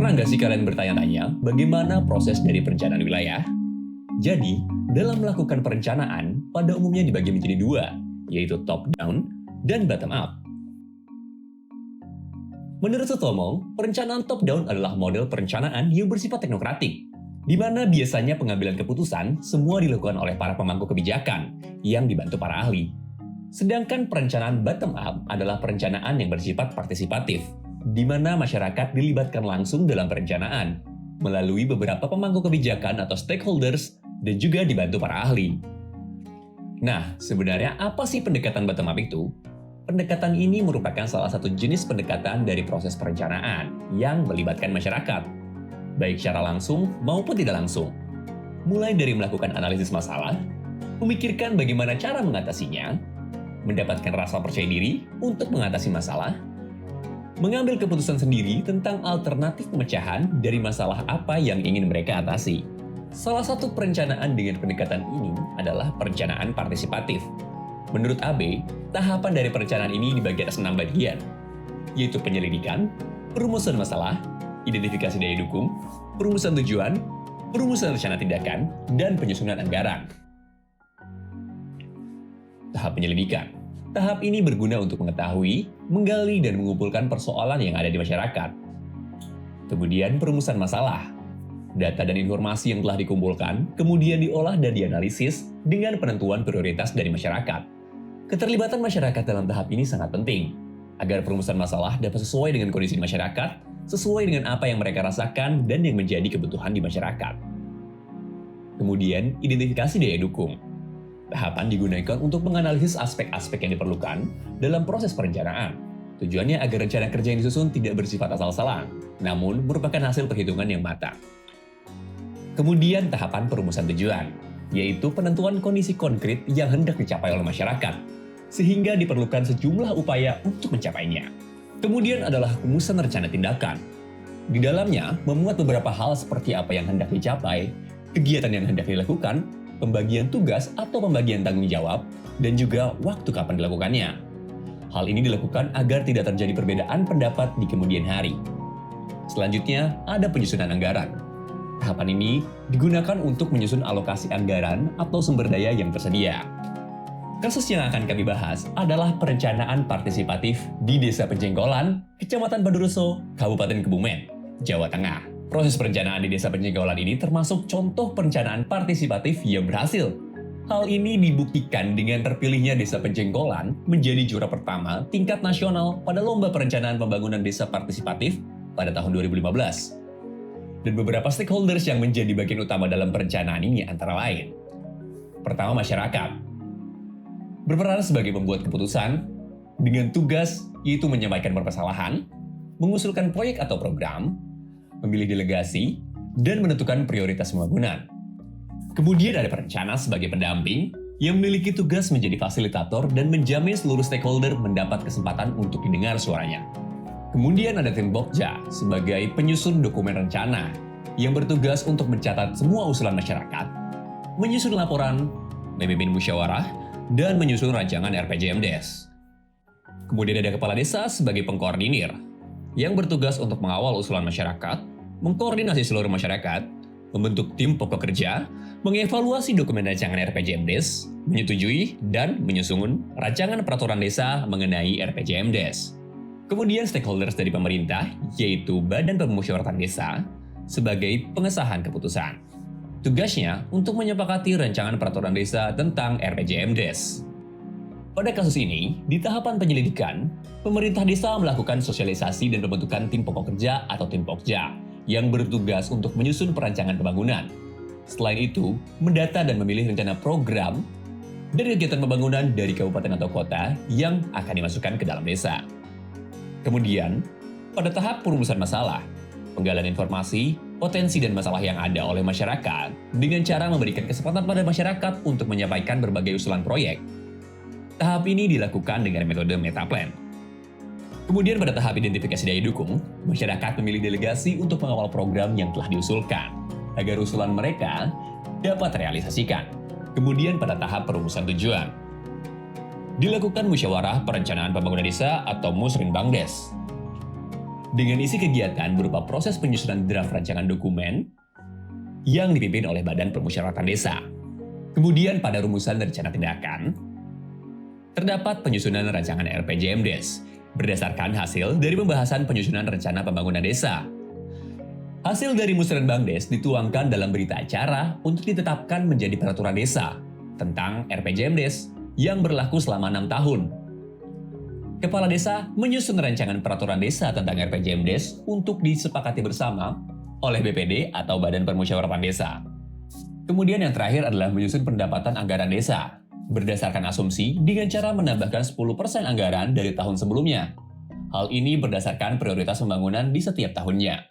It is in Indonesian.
Pernah nggak sih kalian bertanya-tanya bagaimana proses dari perencanaan wilayah? Jadi, dalam melakukan perencanaan, pada umumnya dibagi menjadi dua, yaitu top-down dan bottom-up. Menurut Sutomo, perencanaan top-down adalah model perencanaan yang bersifat teknokratik, di mana biasanya pengambilan keputusan semua dilakukan oleh para pemangku kebijakan yang dibantu para ahli. Sedangkan perencanaan bottom-up adalah perencanaan yang bersifat partisipatif, di mana masyarakat dilibatkan langsung dalam perencanaan, melalui beberapa pemangku kebijakan atau stakeholders, dan juga dibantu para ahli. Nah, sebenarnya apa sih pendekatan bottom-up itu? Pendekatan ini merupakan salah satu jenis pendekatan dari proses perencanaan yang melibatkan masyarakat, baik secara langsung maupun tidak langsung. Mulai dari melakukan analisis masalah, memikirkan bagaimana cara mengatasinya, mendapatkan rasa percaya diri untuk mengatasi masalah, mengambil keputusan sendiri tentang alternatif pemecahan dari masalah apa yang ingin mereka atasi. Salah satu perencanaan dengan pendekatan ini adalah perencanaan partisipatif. Menurut AB, tahapan dari perencanaan ini dibagi atas 6 bagian, yaitu penyelidikan, perumusan masalah, identifikasi daya dukung, perumusan tujuan, perumusan rencana tindakan, dan penyusunan anggaran. Tahap penyelidikan. Tahap ini berguna untuk mengetahui, menggali, dan mengumpulkan persoalan yang ada di masyarakat. Kemudian perumusan masalah. Data dan informasi yang telah dikumpulkan, kemudian diolah dan dianalisis dengan penentuan prioritas dari masyarakat. Keterlibatan masyarakat dalam tahap ini sangat penting, agar perumusan masalah dapat sesuai dengan kondisi di masyarakat, sesuai dengan apa yang mereka rasakan dan yang menjadi kebutuhan di masyarakat. Kemudian, identifikasi daya dukung. Tahapan digunakan untuk menganalisis aspek-aspek yang diperlukan dalam proses perencanaan. Tujuannya agar rencana kerja yang disusun tidak bersifat asal-asalan, namun merupakan hasil perhitungan yang matang. Kemudian tahapan perumusan tujuan, yaitu penentuan kondisi konkret yang hendak dicapai oleh masyarakat, sehingga diperlukan sejumlah upaya untuk mencapainya. Kemudian adalah rumusan rencana tindakan. Di dalamnya memuat beberapa hal seperti apa yang hendak dicapai, kegiatan yang hendak dilakukan, pembagian tugas atau pembagian tanggung jawab, dan juga waktu kapan dilakukannya. Hal ini dilakukan agar tidak terjadi perbedaan pendapat di kemudian hari. Selanjutnya, ada penyusunan anggaran. Tahapan ini digunakan untuk menyusun alokasi anggaran atau sumber daya yang tersedia. Kasus yang akan kami bahas adalah perencanaan partisipatif di Desa Penjenggolan, Kecamatan Padureso, Kabupaten Kebumen, Jawa Tengah. Proses perencanaan di Desa Penjenggolan ini termasuk contoh perencanaan partisipatif yang berhasil. Hal ini dibuktikan dengan terpilihnya Desa Penjenggolan menjadi juara pertama tingkat nasional pada Lomba Perencanaan Pembangunan Desa Partisipatif pada tahun 2015. Dan beberapa stakeholders yang menjadi bagian utama dalam perencanaan ini antara lain. Pertama, masyarakat. Berperan sebagai pembuat keputusan, dengan tugas yaitu menyampaikan permasalahan, mengusulkan proyek atau program, memilih delegasi, dan menentukan prioritas pembangunan. Kemudian ada perencana sebagai pendamping yang memiliki tugas menjadi fasilitator dan menjamin seluruh stakeholder mendapat kesempatan untuk didengar suaranya. Kemudian ada tim Pokja sebagai penyusun dokumen rencana yang bertugas untuk mencatat semua usulan masyarakat, menyusun laporan, memimpin musyawarah, dan menyusun rancangan RPJMDes. Kemudian ada kepala desa sebagai pengkoordinir yang bertugas untuk mengawal usulan masyarakat, mengkoordinasi seluruh masyarakat, membentuk tim pokok kerja, mengevaluasi dokumen rancangan RPJMDes, menyetujui dan menyusun rancangan peraturan desa mengenai RPJMDes. Kemudian stakeholders dari pemerintah, yaitu Badan Pemusyawaratan Desa, sebagai pengesahan keputusan. Tugasnya untuk menyepakati rancangan peraturan desa tentang RPJMDes. Pada kasus ini, di tahapan penyelidikan, pemerintah desa melakukan sosialisasi dan pembentukan tim pokok kerja atau tim Pokja yang bertugas untuk menyusun perancangan pembangunan. Selain itu, mendata dan memilih rencana program dan kegiatan pembangunan dari kabupaten atau kota yang akan dimasukkan ke dalam desa. Kemudian, pada tahap perumusan masalah, penggalian informasi, potensi dan masalah yang ada oleh masyarakat dengan cara memberikan kesempatan pada masyarakat untuk menyampaikan berbagai usulan proyek. Tahap ini dilakukan dengan metode Metaplan. Kemudian pada tahap identifikasi daya dukung, masyarakat memilih delegasi untuk mengawal program yang telah diusulkan, agar usulan mereka dapat terrealisasikan. Kemudian pada tahap perumusan tujuan, dilakukan musyawarah perencanaan pembangunan desa atau Musrenbangdes. dengan isi kegiatan berupa proses penyusunan draft rancangan dokumen yang dipimpin oleh Badan Permusyawaratan Desa. Kemudian pada rumusan rencana tindakan, terdapat penyusunan rancangan RPJMDes berdasarkan hasil dari pembahasan penyusunan rencana pembangunan desa. Hasil dari musrenbang Des dituangkan dalam berita acara untuk ditetapkan menjadi peraturan desa tentang RPJMDes yang berlaku selama 6 tahun. Kepala desa menyusun rancangan peraturan desa tentang RPJMDes untuk disepakati bersama oleh BPD atau Badan Permusyawaratan Desa. Kemudian yang terakhir adalah menyusun pendapatan anggaran desa berdasarkan asumsi dengan cara menambahkan 10% anggaran dari tahun sebelumnya. Hal ini berdasarkan prioritas pembangunan di setiap tahunnya.